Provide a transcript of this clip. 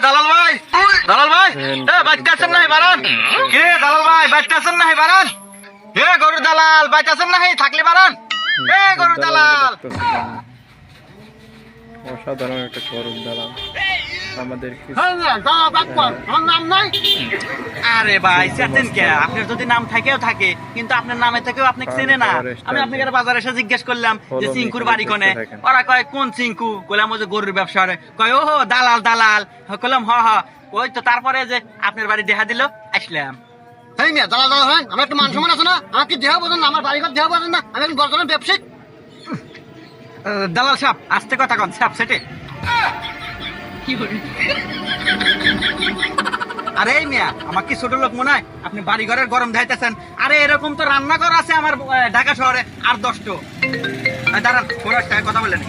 দালাল ভাই, দালাল ভাই, বাচ্চা আছেন নাহি বারান? কে দালাল ভাই, বাচ্চা আছেন নাহি বারান? হে গরুর দালাল, বাচ্চা আছেন নাহি? থাকলে বারান। হে গরুর দালাল। অসাধারণ একটা গরুর দালাল আমাদের আমার নাম নাই। আরে ভাই চেতেন কে? আপনার যদি নাম থাকেও থাকে, কিন্তু আপনার নামে থেকেও আপনি চেনে না। আমি আপনাকে বাজারে এসে জিজ্ঞেস করলাম যে চিঙ্কুর বাড়ি কোনে? ওরা কয় কোন চিঙ্কু? কইলাম ওই যে গরুর ব্যবসা করে। কয় ও দালাল দালাল। কইলাম হ হ। ওই তো তারপরে যে আপনার বাড়ি দেখা দিল, আসলাম। এই মিয়া দালাল দালাল হয়, আমার একটা মান সম্মান আছে না? আমার কি দেহ বোঝেন না? আমার বাড়ি ঘর দেহ বোঝেন না? আমি একজন বর্তমান ব্যবসায়িক। দালাল সাহেব আস্তে কথা কন, সাহেব সেটে। আরে এই মিয়া, আমার কি ছোট লোক মনে হয়? আপনি বাড়ি ঘরের গরম দেখাইতেছেন। আরে এরকম তো রান্নাঘর আছে আমার ঢাকা শহরে আর 10টো। দাঁড়ান, কথা বললেন।